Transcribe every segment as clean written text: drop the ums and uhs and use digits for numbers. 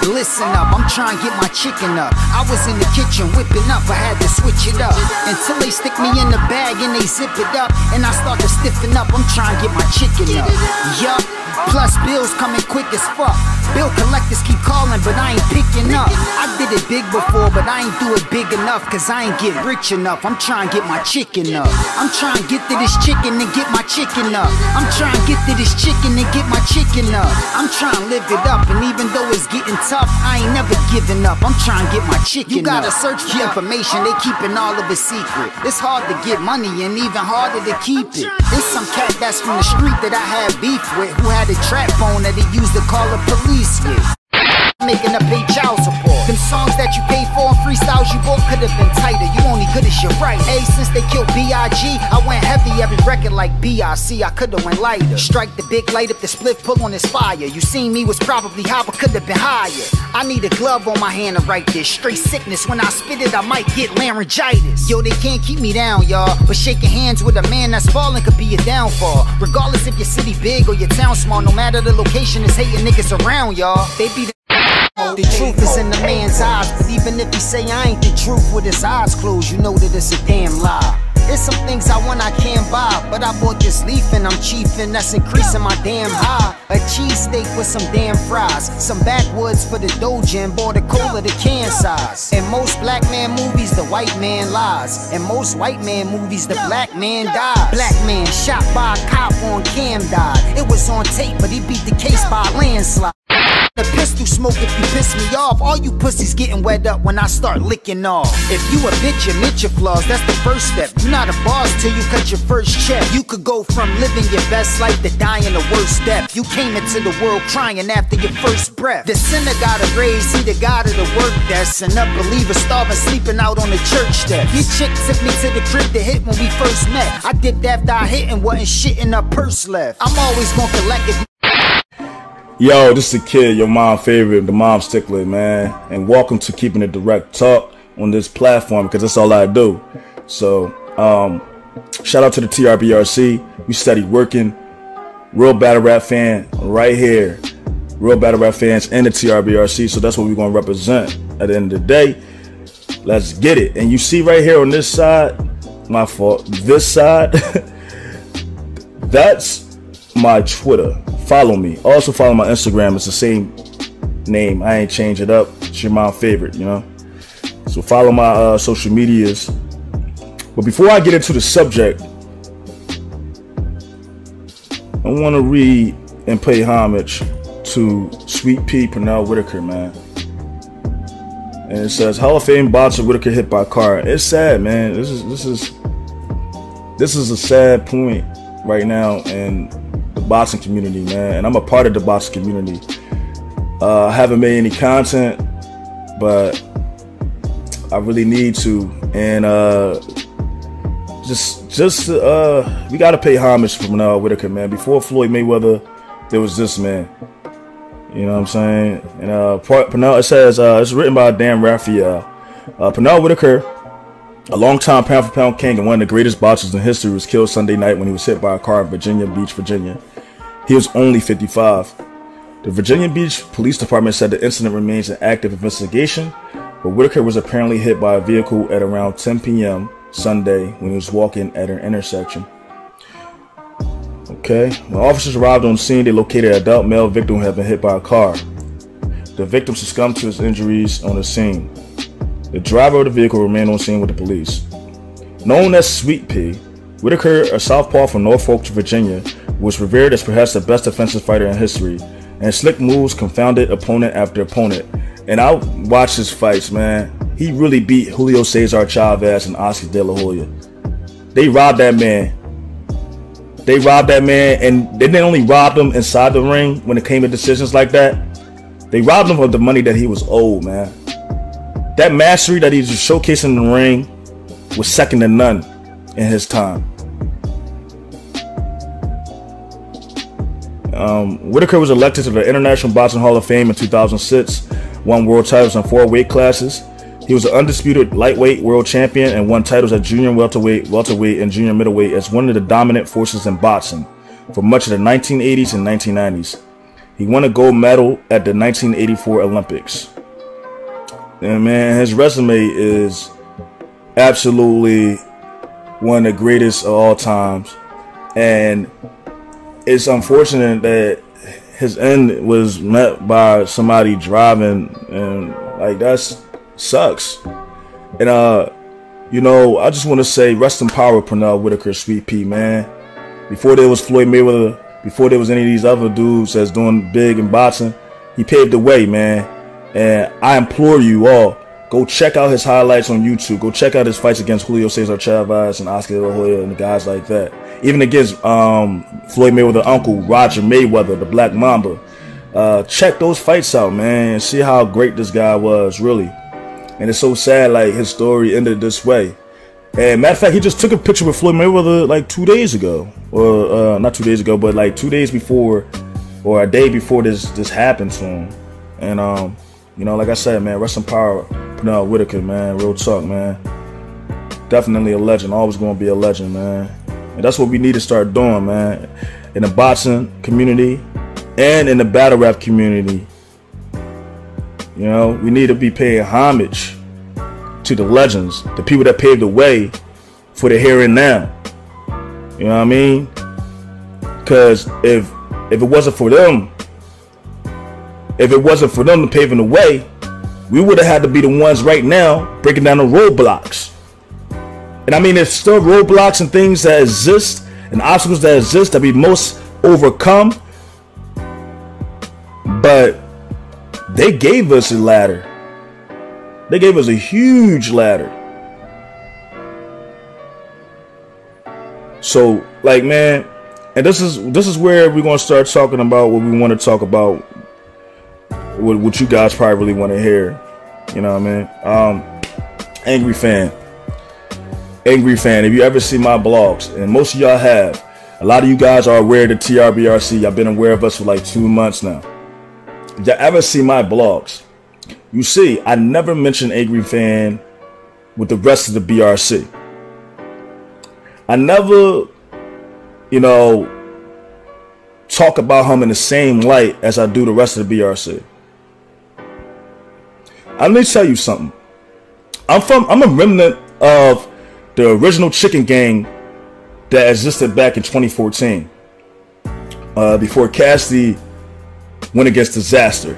Listen up, I'm trying to get my chicken up. I was in the kitchen whipping up, I had to switch it up. Until they stick me in the bag and they zip it up, and I start to stiffen up, I'm trying to get my chicken up. Yup, plus bills coming quick as fuck. Bill collectors keep calling, but I ain't picking up. I did it big before, but I ain't do it big enough, cause I ain't get rich enough. I'm trying to get my chicken up. I'm trying to get to this chicken and get my chicken up. I'm trying to get to this chicken and get my chicken up. I'm trying to live it up, and even though it's getting tough, I ain't never giving up. I'm trying to get my chicken up. You gotta search for information, they keeping all of it secret. It's hard to get money and even harder to keep it. There's some cat that's from the street that I had beef with, who had a trap phone that he used to call the police with. Making a pay child support. Them songs that you paid for and freestyles you bought could have been tighter. You only good as your right. Hey, since they killed B.I.G., I went heavy every record like BRC. I could have went lighter. Strike the big light up the split, pull on this fire. You seen me was probably high, but could have been higher. I need a glove on my hand to write this. Straight sickness, when I spit it, I might get laryngitis. Yo, they can't keep me down, y'all, but shaking hands with a man that's falling could be a downfall. Regardless if your city big or your town small, no matter the location, it's hating niggas around, y'all. They be the truth is in the man's eyes. Even if he say I ain't the truth with his eyes closed, you know that it's a damn lie. There's some things I want I can't buy, but I bought this leaf and I'm chiefing, that's increasing my damn high. A cheesesteak with some damn fries, some backwoods for the doja, and bought a cola the can size. In most black man movies, the white man lies. In most white man movies, the black man dies. Black man shot by a cop on cam died. It was on tape, but he beat the case by a landslide. The pistol smoke if you piss me off. All you pussies getting wet up when I start licking off. If you a bitch, admit your flaws, that's the first step. You're not a boss till you cut your first check. You could go from living your best life to dying the worst step. You came into the world crying after your first breath. The sinner gotta raise, he the god of the work desk. An unbeliever starving, sleeping out on the church steps. Your chick took me to the crib to hit when we first met. I dipped after I hit and wasn't shit in her purse left. I'm always gonna collect it. Yo, this is the kid, your mom favorite, the mom stickler, man. And welcome to Keeping It Direct Talk on this platform, because that's all I do. So, shout out to the TRBRC. We steady working. Real battle rap fan right here. Real battle rap fans and the TRBRC. So that's what we're going to represent at the end of the day. Let's get it. And you see right here on this side, my fault, this side, that's my Twitter. Follow me. Also follow my Instagram. It's the same name. I ain't change it up. It's your mom favorite, you know. So follow my social medias. But before I get into the subject, I want to read and pay homage to Sweet Pea Pernell Whitaker, man. And it says, Hall of Fame boxer Whitaker hit by car. It's sad, man. This is a sad point right now, and boxing community, man, and I'm a part of the boxing community. I haven't made any content, but I really need to, and we gotta pay homage to Pernell Whitaker, man. Before Floyd Mayweather, there was this man. You know what I'm saying? And Pernell, it says it's written by Dan Raphael. Pernell Whitaker, a longtime pound-for-pound king and one of the greatest boxers in history, was killed Sunday night when he was hit by a car in Virginia Beach, Virginia. He was only 55. The Virginia Beach Police Department said the incident remains an active investigation, but Whitaker was apparently hit by a vehicle at around 10 p.m. Sunday when he was walking at an intersection. Okay, when officers arrived on scene, they located an adult male victim who had been hit by a car. The victim succumbed to his injuries on the scene. The driver of the vehicle remained on scene with the police. Known as Sweet Pea, Whitaker, a southpaw from Norfolk, Virginia, was revered as perhaps the best defensive fighter in history, and his slick moves confounded opponent after opponent. And I watched his fights, man. He really beat Julio Cesar Chavez and Oscar De La Hoya. They robbed that man. They robbed that man, and they didn't only rob him inside the ring when it came to decisions like that. They robbed him of the money that he was owed, man. That mastery that he was showcasing in the ring was second to none in his time. Whitaker was elected to the International Boxing Hall of Fame in 2006, won world titles in 4 weight classes. He was an undisputed lightweight world champion and won titles at junior welterweight, and junior middleweight as one of the dominant forces in boxing. for much of the 1980s and 1990s. He won a gold medal at the 1984 Olympics. And man, his resume is absolutely one of the greatest of all times. And it's unfortunate that his end was met by somebody driving, and like that sucks. And you know, I just want to say rest in power, Pernell Whitaker, Sweet Pea, man. Before there was Floyd Mayweather, before there was any of these other dudes that's doing big in boxing, he paved the way, man. And I implore you all, go check out his highlights on YouTube. Go check out his fights against Julio Cesar Chavez and Oscar De La Hoya and the guys like that. Even against Floyd Mayweather's uncle, Roger Mayweather, the Black Mamba. Check those fights out, man, and see how great this guy was, really. And it's so sad, like, his story ended this way. And matter of fact, he just took a picture with Floyd Mayweather like 2 days ago. Or not 2 days ago, but like 2 days before, or a day before this happened to him. And you know, like I said, man, rest in power, Pernell Whitaker, man. Real talk, man. Definitely a legend. Always going to be a legend, man. And that's what we need to start doing, man. In the boxing community and in the battle rap community. You know, we need to be paying homage to the legends, the people that paved the way for the here and now. You know what I mean? Because if it wasn't for them, to paving the way, we would have had to be the ones right now breaking down the roadblocks. And I mean, there's still roadblocks and things that exist and obstacles that exist that we must overcome. But they gave us a ladder. They gave us a huge ladder. So, like, man, and this is where we're gonna start talking about what we want to talk about, what you guys probably really want to hear. You know what I mean? Angry Fan, if you ever see my blogs, and most of y'all have, a lot of you guys are aware of the TRBRC. Y'all been aware of us for like 2 months now. If y'all ever see my blogs, you see I never mention Angry Fan with the rest of the BRC. I never, you know, talk about him in the same light as I do the rest of the BRC. Let me tell you something. I'm a remnant of the original chicken gang that existed back in 2014, before Cassidy went against Disaster.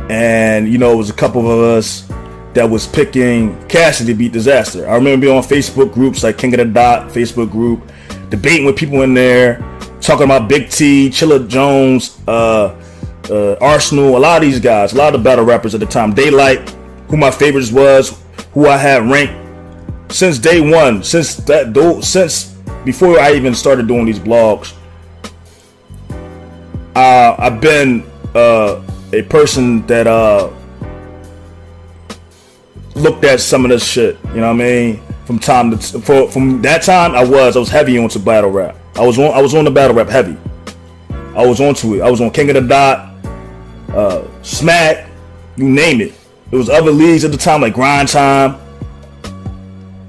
And you know, it was a couple of us that was picking Cassidy to beat Disaster. I remember being on Facebook groups like King of the Dot Facebook group, debating with people in there, talking about Big T, Chilla Jones, Arsonal, a lot of these guys, a lot of the battle rappers at the time. Daylight, who my favorites was, who I had ranked since day one, since before I even started doing these blogs. I've been a person that looked at some of this shit, you know what I mean? From that time, I was heavy onto battle rap. I was on the battle rap heavy. I was onto it. I was on King of the Dot, Smack, you name it. There was other leagues at the time like Grind Time,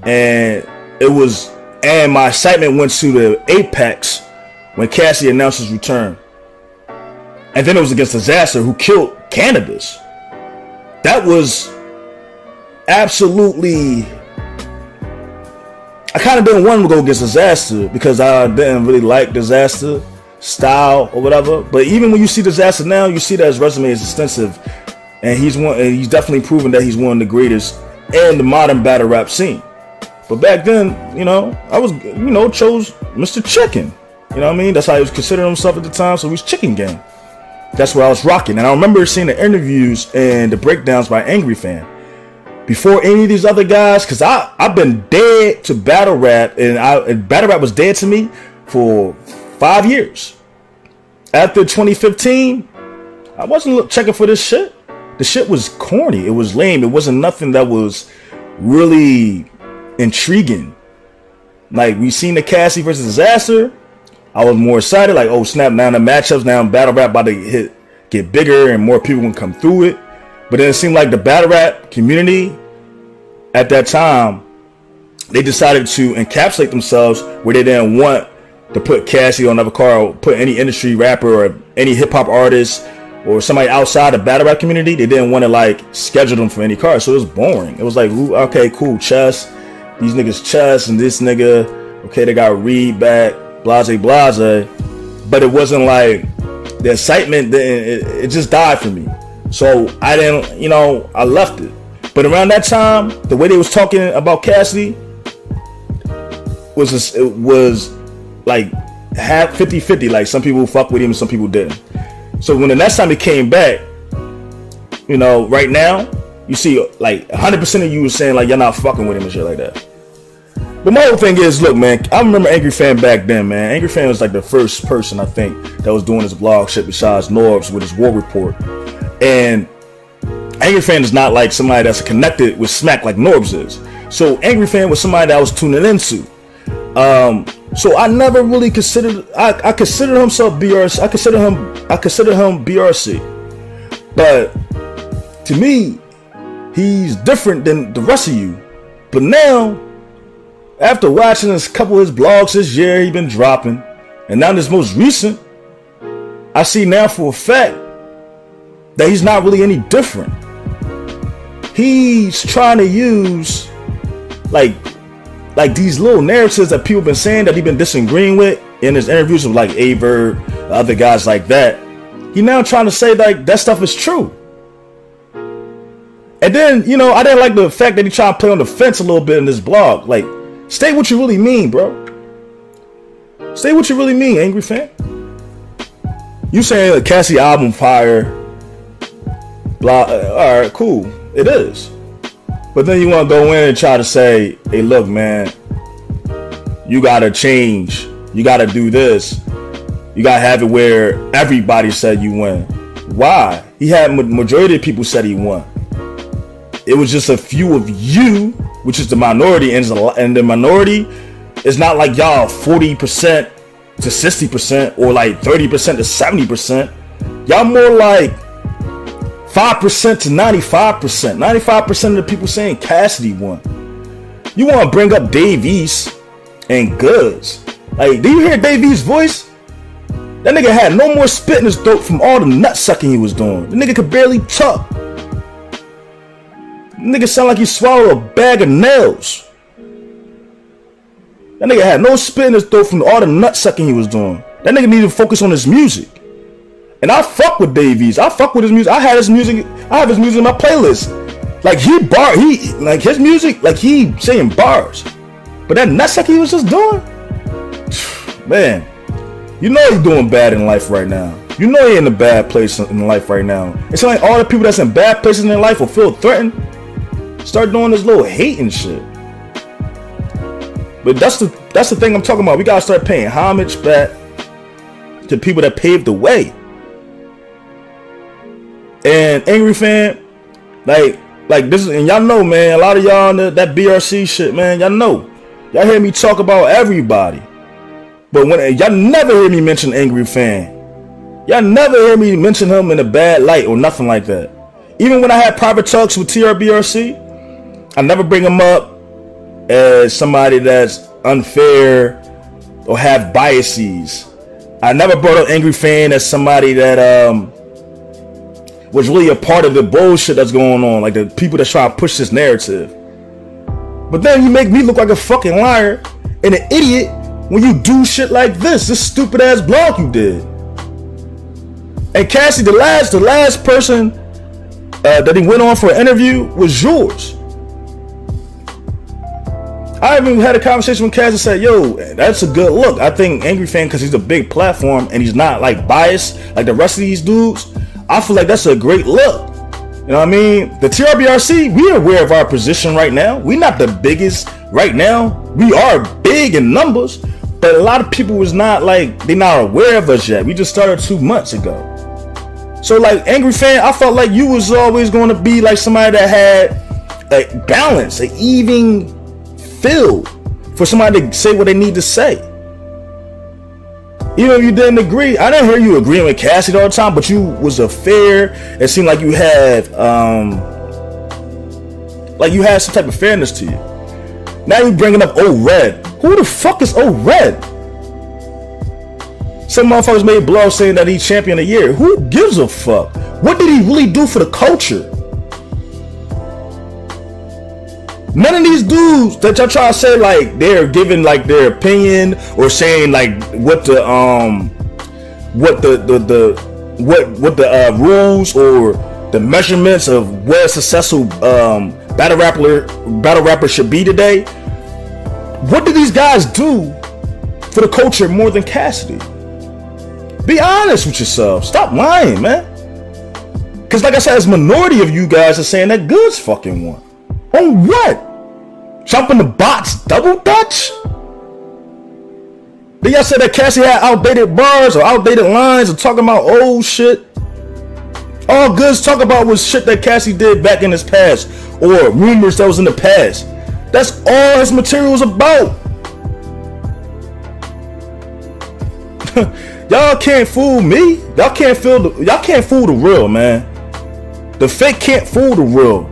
and my excitement went to the apex when Cassidy announced his return. And then it was against Disaster, who killed Cannabis. That was absolutely... I kind of didn't want him to go against Disaster because I didn't really like Disaster style or whatever. But even when you see Disaster now, you see that his resume is extensive, and he's definitely proven that he's one of the greatest in the modern battle rap scene. But back then, you know, I was, you know, chose Mr. Chicken. You know what I mean? That's how he was considering himself at the time. So he was Chicken Gang. That's where I was rocking. And I remember seeing the interviews and the breakdowns by Angry Fan before any of these other guys, because I've been dead to battle rap, and battle rap was dead to me for 5 years. After 2015, I wasn't checking for this shit. The shit was corny. It was lame. It wasn't nothing that was really intriguing. Like, we seen the Cassidy versus Disaster. I was more excited, like, oh snap, now the matchups, now battle rap about to get bigger and more people can come through it. But then it seemed like the battle rap community at that time, they decided to encapsulate themselves where they didn't want to put Cassidy on another car, or put any industry rapper or any hip hop artist or somebody outside the battle rap community. They didn't want to like schedule them for any car, so it was boring. It was like, ooh, okay, cool, chess. These niggas chess, and this nigga, okay, they got Reed back, blase blase. But it wasn't like the excitement. It just died for me. So I didn't, you know, I left it. But around that time, the way they was talking about Cassidy was just, it was like half 50-50. Like some people fuck with him and some people didn't. So when the next time he came back, you know, right now, you see like 100% of you was saying like y'all not fucking with him and shit like that. But my whole thing is, look, man, I remember AngryFan back then, man. AngryFan was like the first person, I think, that was doing his blog shit besides Norbs with his war report. And AngryFan is not like somebody that's connected with Smack like Norbs is. So AngryFan was somebody that I was tuning into. So I never really considered, I considered himself BRC. I consider him BRC. But to me, he's different than the rest of you. But now, after watching a couple of his blogs this year, he been dropping, and now this most recent, I see now for a fact that he's not really any different. He's trying to use like these little narratives that people been saying that he been disagreeing with in his interviews with like Aver, other guys like that. He now trying to say like that stuff is true. And then, you know, I didn't like the fact that he tried to play on the fence a little bit in this blog. Like, stay what you really mean, bro. Stay what you really mean, AngryFan. You saying the Cassidy album fire, blah, alright, cool. It is. But then you want to go in and try to say, hey, look, man, you got to change. You got to do this. You got to have it where everybody said you win. Why? He had majority of people said he won. It was just a few of you, which is the minority, and the minority is not like y'all 40% to 60% or like 30% to 70%. Y'all more like 5% to 95%. 95% of the people saying Cassidy won. You want to bring up Dave East and Goodz. Like, do you hear Dave East's voice? That nigga had no more spit in his throat from all the nut sucking he was doing. The nigga could barely talk. Nigga sound like he swallowed a bag of nails. That nigga had no spit in his throat from all the nut sucking he was doing. That nigga needed to focus on his music. And I fuck with Davies. I fuck with his music. I have his music in my playlist. Like like his music, like he saying bars. But that nut sucking he was just doing, man, you know he's doing bad in life right now. You know he in a bad place in life right now. It's like all the people that's in bad places in their life will feel threatened. Start doing this little hating shit. But that's the thing I'm talking about. We gotta start paying homage back to people that paved the way. And AngryFan, like this is, and y'all know, man, a lot of y'all on that BRC shit, man, y'all know. Y'all hear me talk about everybody. But when y'all never hear me mention AngryFan. Y'all never hear me mention him in a bad light or nothing like that. Even when I had private talks with TRBRC, I never bring him up as somebody that's unfair or have biases. I never brought up AngryFan as somebody that was really a part of the bullshit that's going on, like the people that try to push this narrative. But then you make me look like a fucking liar and an idiot when you do shit like this stupid ass blog you did. And Cassidy, the last person that he went on for an interview was yours. I even had a conversation with Cass and said, yo, that's a good look. I think AngryFan, because he's a big platform and he's not like biased like the rest of these dudes, I feel like that's a great look. You know what I mean? The TRBRC, we're aware of our position right now. We're not the biggest right now. We are big in numbers, but a lot of people was not like, they're not aware of us yet. We just started 2 months ago. So like AngryFan, I felt like you was always going to be like somebody that had a balance, an even feel for somebody to say what they need to say. Even if you didn't agree, I didn't hear you agreeing with Cassidy all the time, but you was a fair. It seemed like you had some type of fairness to you. Now you bringing up Old Red. Who the fuck is Old Red? Some motherfuckers made blogs saying that he's champion of the year. Who gives a fuck? What did he really do for the culture? None of these dudes that y'all try to say like they're giving like their opinion or saying like what the rules or the measurements of what a successful battle rapper should be today. What do these guys do for the culture more than Cassidy? Be honest with yourself. Stop lying, man. Because like I said, it's minority of you guys are saying that Goodz fucking won. On what? Jumping the box double dutch? Then y'all said that Cassidy had outdated bars or outdated lines or talking about old shit. All Goodz talk about was shit that Cassidy did back in his past or rumors that was in the past. That's all his material was about. Y'all can't fool me. Y'all can't fool the real, man. The fake can't fool the real.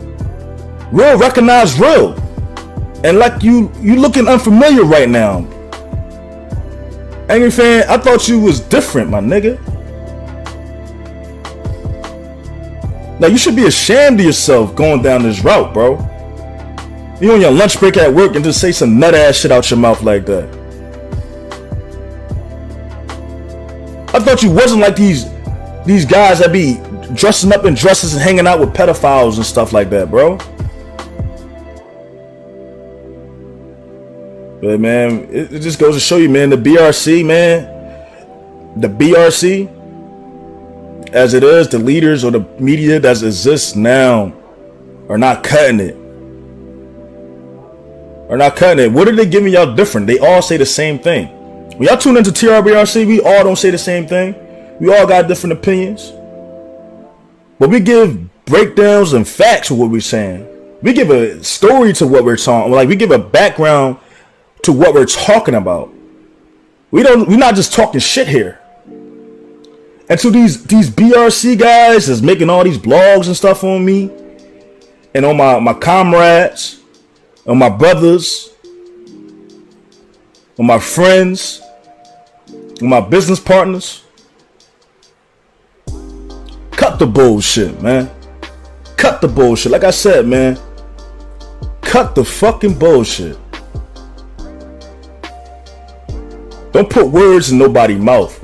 Real recognize real. And like you looking unfamiliar right now. Angry Fan, I thought you was different, my nigga. Now you should be ashamed of yourself going down this route, bro. You on your lunch break at work and just say some nut ass shit out your mouth like that. I thought you wasn't like these guys that be dressing up in dresses and hanging out with pedophiles and stuff like that, bro. But man, it just goes to show you, man, the BRC, man, the BRC, as it is, the leaders or the media that exists now are not cutting it. Are not cutting it. What are they giving y'all different? They all say the same thing. When y'all tune into TRBRC, we all don't say the same thing. We all got different opinions. But we give breakdowns and facts of what we're saying. We give a story to what we're talking. Like we give a background to what we're talking about. We're not just talking shit here. And so these BRC guys is making all these blogs and stuff on me and on my comrades, on my brothers, on my friends, on my business partners. Cut the bullshit, man. Cut the bullshit. Like I said, man, cut the fucking bullshit. Don't put words in nobody's mouth.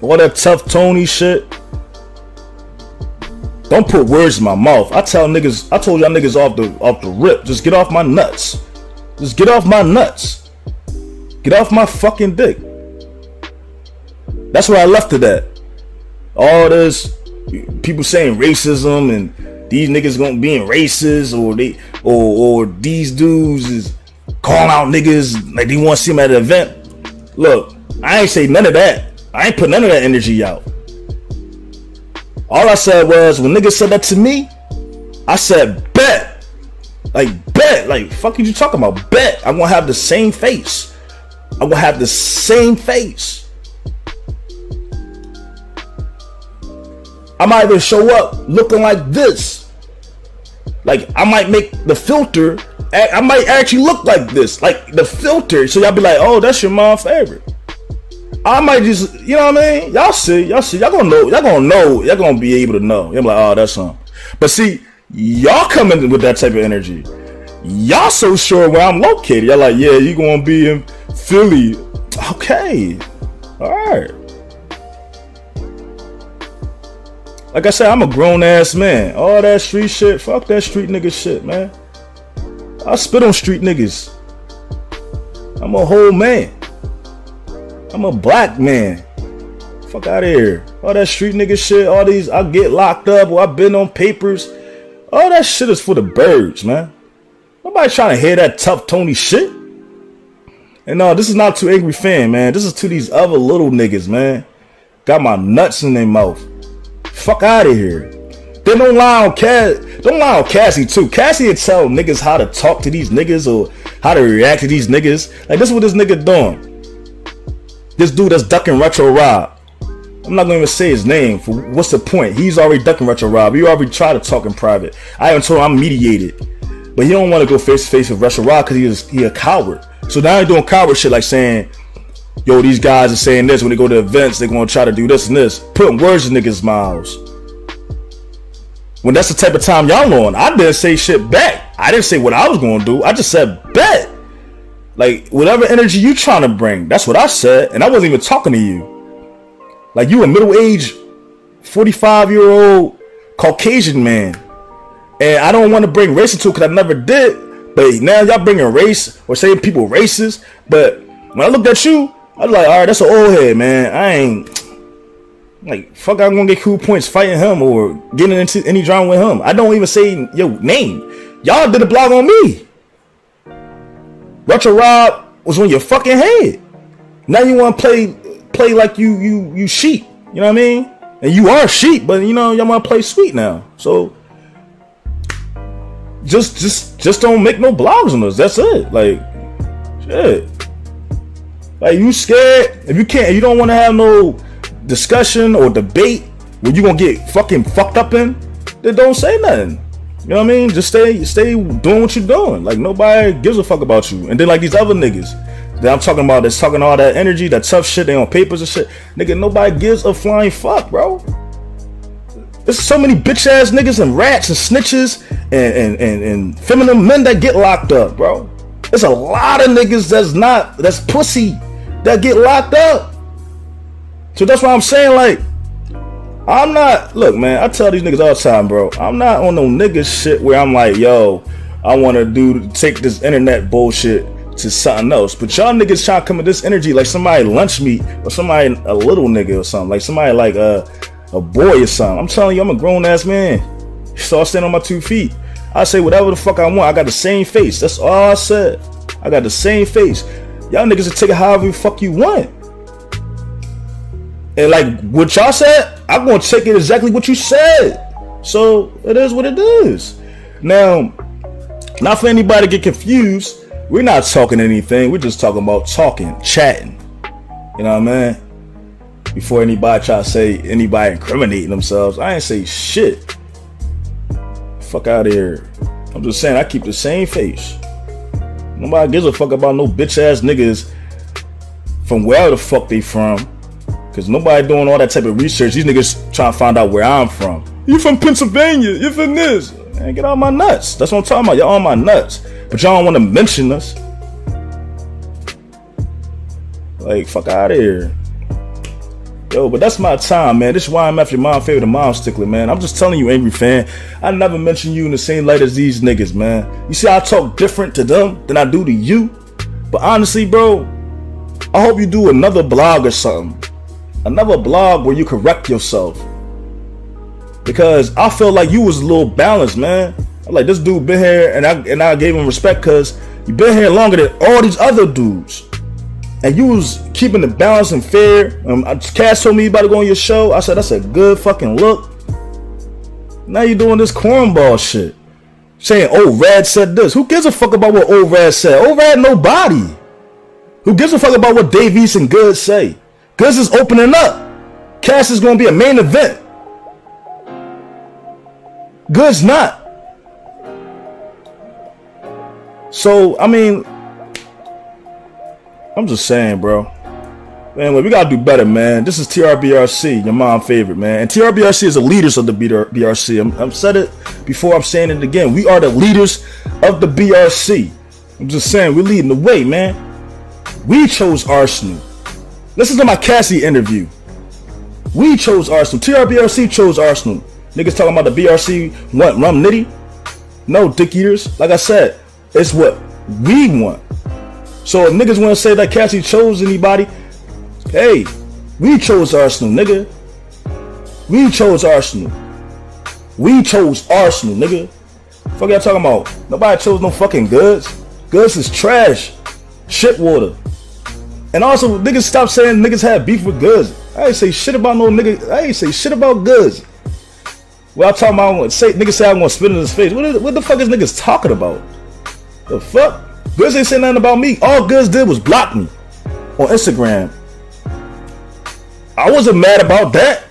All that tough Tony shit. Don't put words in my mouth. I told y'all niggas off the rip. Just get off my nuts. Just get off my nuts. Get off my fucking dick. That's where I left it at. All this people saying racism and these niggas gonna be racist or these dudes is calling out niggas like they want to see them at an event. Look, I ain't say none of that. I ain't put none of that energy out. All I said was when niggas said that to me, I said bet. Like bet. Like fuck you talking about? Bet. I'm gonna have the same face. I'm gonna have the same face. I might even show up looking like this. Like I might make the filter. I might actually look like this, like the filter. So y'all be like, oh, that's your mom's favorite. I might just, you know what I mean? Y'all see, y'all gonna be able to know. You'll be like, oh, that's something. But see, y'all coming with that type of energy. Y'all so sure where I'm located. Y'all like, yeah, you gonna be in Philly. Okay. Alright. Like I said, I'm a grown ass man. All that street shit, fuck that street nigga shit, man. I spit on street niggas. I'm a whole man. I'm a black man. Fuck out of here. All that street nigga shit, all these, I get locked up or I've been on papers. All that shit is for the birds, man. Nobody trying to hear that tough Tony shit. And no, this is not to Angry Fan, man. This is to these other little niggas, man. Got my nuts in their mouth. Fuck out of here. Then don't lie on Cassidy too. Cassidy tell niggas how to talk to these niggas or how to react to these niggas. Like this is what this nigga doing. This dude that's ducking Retro Rob. I'm not gonna even say his name. For what's the point? He's already ducking Retro Rob. He already tried to talk in private. I even told him I'm mediated, but he don't want to go face to face with Retro Rob because he a coward. So now they're doing coward shit like saying, yo, these guys are saying this when they go to events, they're gonna try to do this and this, putting words in niggas' mouths. When that's the type of time y'all on, I didn't say shit back. I didn't say what I was gonna do. I just said bet. Like, whatever energy you trying to bring, that's what I said, and I wasn't even talking to you. Like, you a middle-aged, 45-year-old Caucasian man, and I don't want to bring race into it because I never did. But now y'all bringing race or saying people racist. But when I looked at you, I was like, all right, that's an old head, man. I ain't like, fuck, I'm gonna get cool points fighting him or getting into any drama with him. I don't even say your name. Y'all did a blog on me. Retro Rob was on your fucking head. Now you want to play like you sheep. You know what I mean? And you are sheep, but you know y'all want to play sweet now. So just don't make no blogs on us. That's it. Like, shit. Like, you scared? If you don't want to have no discussion or debate where you gonna get fucking fucked up in, then don't say nothing. You know what I mean? Just stay doing what you're doing. Like, nobody gives a fuck about you. And then like these other niggas that I'm talking about that's talking all that energy, that tough shit, they on papers and shit. Nigga, nobody gives a flying fuck, bro. There's so many bitch ass niggas and rats and snitches and feminine men that get locked up, bro. There's a lot of niggas that's pussy that get locked up. So that's why I'm saying, like, I'm not, look, man, I tell these niggas all the time, bro, I'm not on no nigga shit where I'm like, yo, I want to take this internet bullshit to something else. But y'all niggas trying to come with this energy like somebody lunch meat or somebody a little nigga or something, like somebody like a boy or something. I'm telling you, I'm a grown ass man. So I stand on my 2 feet. I say whatever the fuck I want. I got the same face. That's all I said. I got the same face. Y'all niggas will take it however the fuck you want. And like what y'all said, I'm gonna take it exactly what you said. So it is what it is. Now, not for anybody to get confused, we're not talking anything. We're just talking about chatting. You know what I mean? Before anybody try to say anybody incriminating themselves, I ain't say shit. Fuck out of here. I'm just saying I keep the same face. Nobody gives a fuck about no bitch ass niggas from wherever the fuck they from. Cause nobody doing all that type of research. These niggas trying to find out where I'm from. You from Pennsylvania? You from this? Man, get out my nuts. That's what I'm talking about. Y'all on my nuts. But y'all don't want to mention us. Like, fuck out of here. Yo, but that's my time, man. This is why I'm after your mom favorite, the mom stickler, man. I'm just telling you, Angry Fan, I never mention you in the same light as these niggas, man. You see, I talk different to them than I do to you. But honestly, bro, I hope you do another blog or something. Another blog where you correct yourself. Because I feel like you was a little balanced, man. I'm like, this dude been here, and I gave him respect because you been here longer than all these other dudes. And you was keeping the balance and fair. Cass told me you about to go on your show. I said, that's a good fucking look. Now you doing this cornball shit. Saying, oh, Rad said this. Who gives a fuck about what old Rad said? Old Rad, nobody. Who gives a fuck about what Dave East and Goodz say? Goodz is opening up. Cass is going to be a main event. Goodz not. So, I mean, I'm just saying, bro. Man, we got to do better, man. This is TRBRC, your mom favorite, man. And TRBRC is the leaders of the BRC. I've said it before, I'm saying it again. We are the leaders of the BRC. I'm just saying, we're leading the way, man. We chose Arsonal. Listen to my Cassidy interview. We chose Arsonal. TRBRC chose Arsonal. Niggas talking about the BRC want rum nitty. No, dick eaters. Like I said, it's what we want. So if niggas want to say that Cassidy chose anybody, hey, we chose Arsonal, nigga. We chose Arsonal. We chose Arsonal, nigga. Fuck y'all talking about? Nobody chose no fucking Goodz. Goodz is trash. Shit water. And also, niggas stop saying niggas have beef with Goodz. I ain't say shit about no nigga. I ain't say shit about Goodz. Well, I'm talking about, niggas say I'm gonna spit in his face. What the fuck is niggas talking about? The fuck? Goodz ain't saying nothing about me. All Goodz did was block me on Instagram. I wasn't mad about that.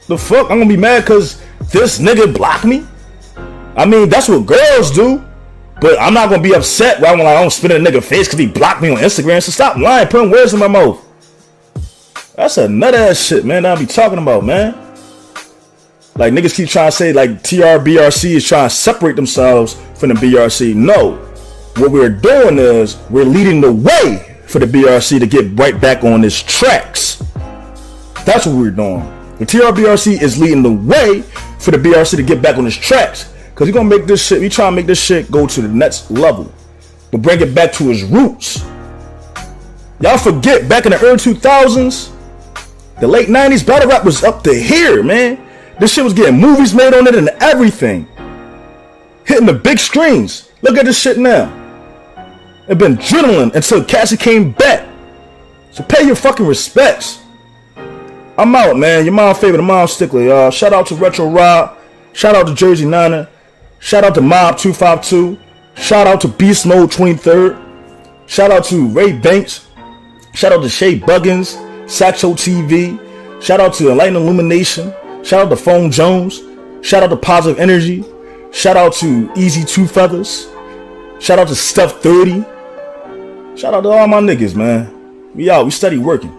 The fuck? I'm gonna be mad because this nigga blocked me? I mean, that's what girls do. But I'm not gonna be upset when I don't spit in a nigga face because he blocked me on Instagram. So stop lying, putting words in my mouth. That's a nut ass shit, man, that I be talking about, man. Like, niggas keep trying to say, like, TRBRC is trying to separate themselves from the BRC. No. What we're doing is we're leading the way for the BRC to get right back on its tracks. That's what we're doing. The TRBRC is leading the way for the BRC to get back on its tracks. Because we're going to make this shit, we trying to make this shit go to the next level. But bring it back to its roots. Y'all forget, back in the early 2000s, the late 90s, battle rap was up to here, man. This shit was getting movies made on it and everything. Hitting the big screens. Look at this shit now. It been dwindling until Cassidy came back. So pay your fucking respects. I'm out, man. Your mom favorite, the mom stickler, y'all. Shout out to Retro Rob. Shout out to Jersey Niner. Shout out to Mob 252. Shout out to Beast Mode 23rd. Shout out to Ray Banks. Shout out to Shay Buggins. Saxo TV. Shout out to Enlightened Illumination. Shout out to Phone Jones. Shout out to Positive Energy. Shout out to Easy Two Feathers. Shout out to Stuff 30. Shout out to all my niggas, man. We out. We steady working.